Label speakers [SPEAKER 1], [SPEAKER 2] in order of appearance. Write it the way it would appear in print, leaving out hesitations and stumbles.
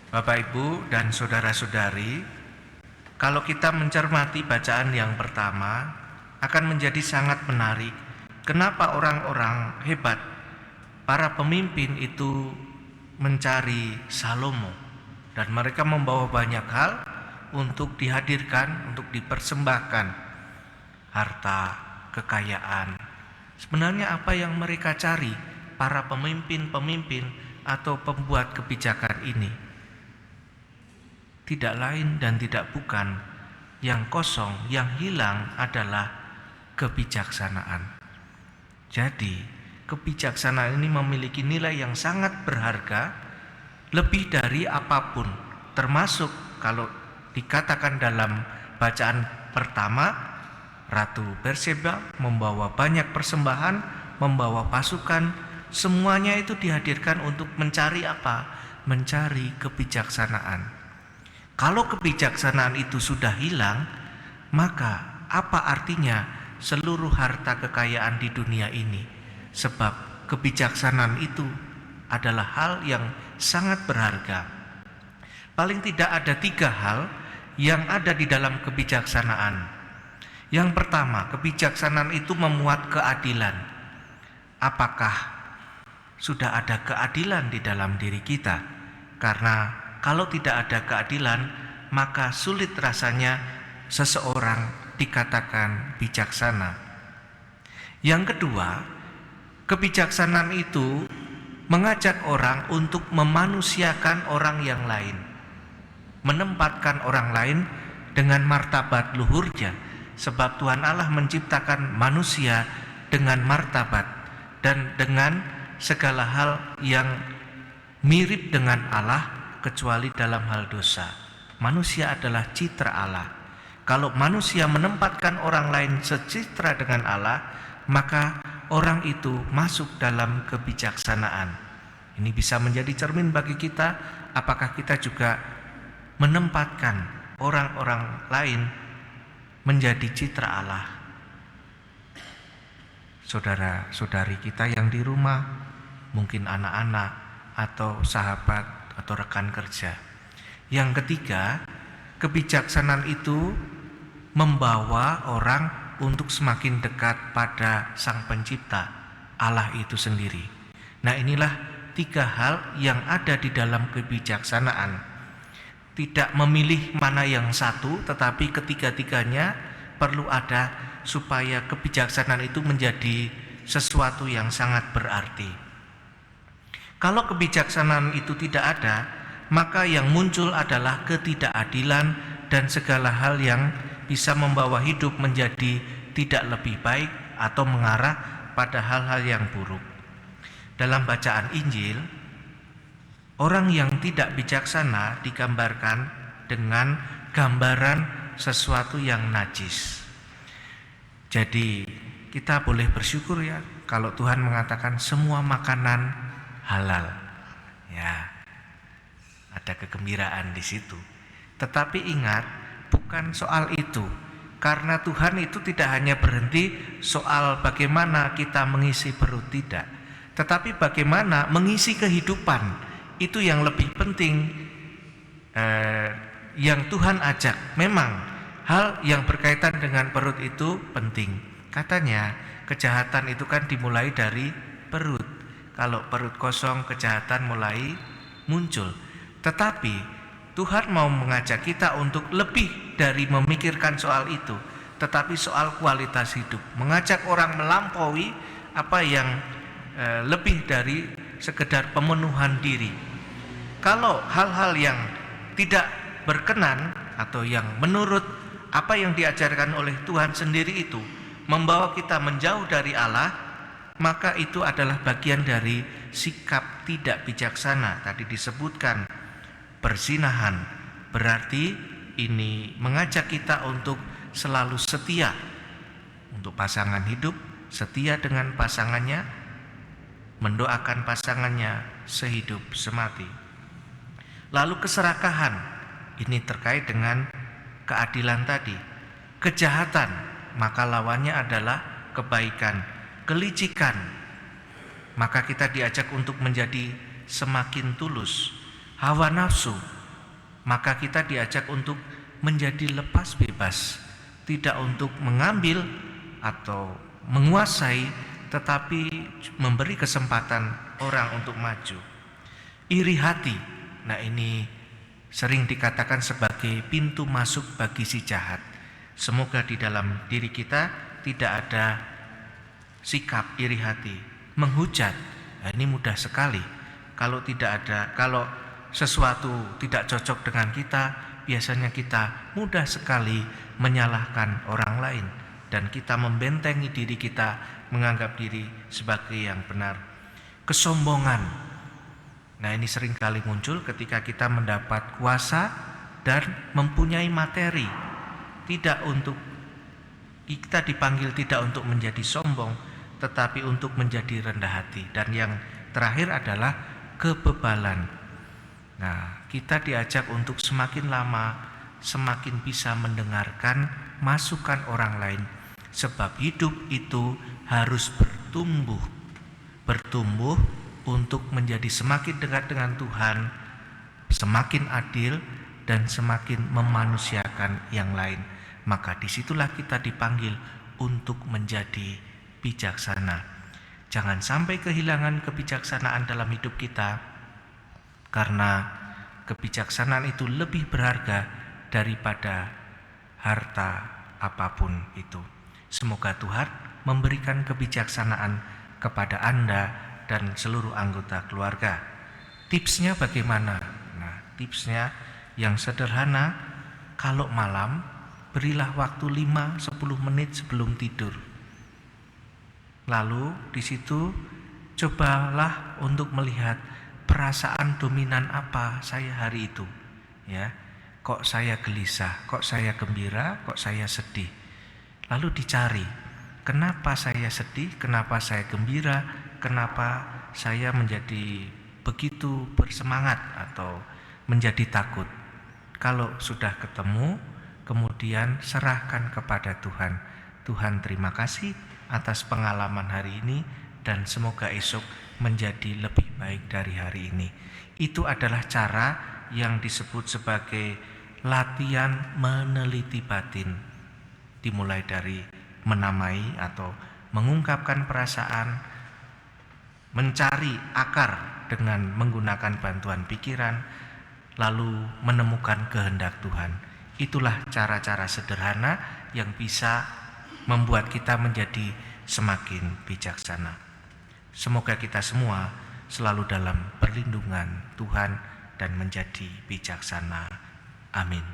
[SPEAKER 1] Bapak, Ibu, dan saudara-saudari, kalau kita mencermati bacaan yang pertama, akan menjadi sangat menarik. Kenapa orang-orang hebat, para pemimpin itu mencari Salomo, dan mereka membawa banyak hal untuk dihadirkan, untuk dipersembahkan, harta, kekayaan. Sebenarnya apa yang mereka cari, para pemimpin-pemimpin atau pembuat kebijakan ini? Tidak lain dan tidak bukan, yang kosong, yang hilang adalah kebijaksanaan. Jadi, kebijaksanaan ini memiliki nilai yang sangat berharga, lebih dari apapun, termasuk kalau dikatakan dalam bacaan pertama, Ratu Batseba membawa banyak persembahan, membawa pasukan, semuanya itu dihadirkan untuk mencari apa? Mencari kebijaksanaan. Kalau kebijaksanaan itu sudah hilang, maka apa artinya seluruh harta kekayaan di dunia ini? Sebab kebijaksanaan itu adalah hal yang sangat berharga. Paling tidak ada 3 hal yang ada di dalam kebijaksanaan. Yang pertama, kebijaksanaan itu memuat keadilan. Apakah sudah ada keadilan di dalam diri kita? Karena kalau tidak ada keadilan, maka sulit rasanya seseorang dikatakan bijaksana. Yang kedua, kebijaksanaan itu mengajak orang untuk memanusiakan orang yang lain, menempatkan orang lain dengan martabat luhurnya, sebab Tuhan Allah menciptakan manusia dengan martabat dan dengan segala hal yang mirip dengan Allah, kecuali dalam hal dosa. Manusia adalah citra Allah. Kalau manusia menempatkan orang lain secitra dengan Allah, maka orang itu masuk dalam kebijaksanaan. Ini bisa menjadi cermin bagi kita, apakah kita juga menempatkan orang-orang lain menjadi citra Allah. Saudara-saudari kita yang di rumah, mungkin anak-anak atau sahabat atau rekan kerja. Yang ketiga, kebijaksanaan itu membawa orang untuk semakin dekat pada Sang Pencipta, Allah itu sendiri. Nah, inilah 3 hal yang ada di dalam kebijaksanaan. Tidak memilih mana yang satu, tetapi ketiga-tiganya perlu ada supaya kebijaksanaan itu menjadi sesuatu yang sangat berarti. Kalau kebijaksanaan itu tidak ada, maka yang muncul adalah ketidakadilan dan segala hal yang bisa membawa hidup menjadi tidak lebih baik atau mengarah pada hal-hal yang buruk. Dalam bacaan Injil, orang yang tidak bijaksana digambarkan dengan gambaran sesuatu yang najis. Jadi kita boleh bersyukur ya kalau Tuhan mengatakan semua makanan halal, ya, ada kegembiraan di situ. Tetapi ingat, bukan soal itu, karena Tuhan itu tidak hanya berhenti soal bagaimana kita mengisi perut, tidak, tetapi bagaimana mengisi kehidupan. Itu yang lebih penting, yang Tuhan ajak. Memang hal yang berkaitan dengan perut itu penting. Katanya kejahatan itu kan dimulai dari perut. Kalau perut kosong, kejahatan mulai muncul. Tetapi Tuhan mau mengajak kita untuk lebih dari memikirkan soal itu, tetapi soal kualitas hidup. Mengajak orang melampaui apa yang lebih dari sekedar pemenuhan diri. Kalau hal-hal yang tidak berkenan atau yang menurut apa yang diajarkan oleh Tuhan sendiri itu membawa kita menjauh dari Allah, maka itu adalah bagian dari sikap tidak bijaksana. Tadi disebutkan perzinahan, berarti ini mengajak kita untuk selalu setia untuk pasangan hidup, setia dengan pasangannya, mendoakan pasangannya sehidup semati. Lalu keserakahan, ini terkait dengan keadilan tadi. Kejahatan, maka lawannya adalah kebaikan. Kelicikan, maka kita diajak untuk menjadi semakin tulus. Hawa nafsu, maka kita diajak untuk menjadi lepas bebas, tidak untuk mengambil atau menguasai, tetapi memberi kesempatan orang untuk maju. Iri hati, nah ini sering dikatakan sebagai pintu masuk bagi si jahat. Semoga di dalam diri kita tidak ada sikap iri hati. Menghujat, nah ini mudah sekali. Kalau sesuatu tidak cocok dengan kita, biasanya kita mudah sekali menyalahkan orang lain, dan kita membentengi diri kita, menganggap diri sebagai yang benar. Kesombongan, nah ini sering kali muncul ketika kita mendapat kuasa dan mempunyai materi. Kita dipanggil tidak untuk menjadi sombong, tetapi untuk menjadi rendah hati. Dan yang terakhir adalah kebebalan. Nah, kita diajak untuk semakin lama semakin bisa mendengarkan masukan orang lain, sebab hidup itu harus bertumbuh untuk menjadi semakin dekat dengan Tuhan, semakin adil dan semakin memanusiakan yang lain. Maka disitulah kita dipanggil untuk menjadi bijaksana. Jangan sampai kehilangan kebijaksanaan dalam hidup kita, karena kebijaksanaan itu lebih berharga daripada harta apapun itu. Semoga Tuhan memberikan kebijaksanaan kepada Anda dan seluruh anggota keluarga. Tipsnya bagaimana? Nah, tipsnya yang sederhana, kalau malam berilah waktu 5-10 menit sebelum tidur. Lalu di situ cobalah untuk melihat perasaan dominan apa saya hari itu, ya. Kok saya gelisah, kok saya gembira, kok saya sedih. Lalu dicari, kenapa saya sedih, kenapa saya gembira, kenapa saya menjadi begitu bersemangat atau menjadi takut. Kalau sudah ketemu, kemudian serahkan kepada Tuhan. Tuhan, terima kasih atas pengalaman hari ini, dan semoga esok menjadi lebih baik dari hari ini. Itu adalah cara yang disebut sebagai latihan meneliti batin. Dimulai dari menamai atau mengungkapkan perasaan, mencari akar dengan menggunakan bantuan pikiran, lalu menemukan kehendak Tuhan. Itulah cara-cara sederhana yang bisa membuat kita menjadi semakin bijaksana. Semoga kita semua selalu dalam perlindungan Tuhan dan menjadi bijaksana. Amin.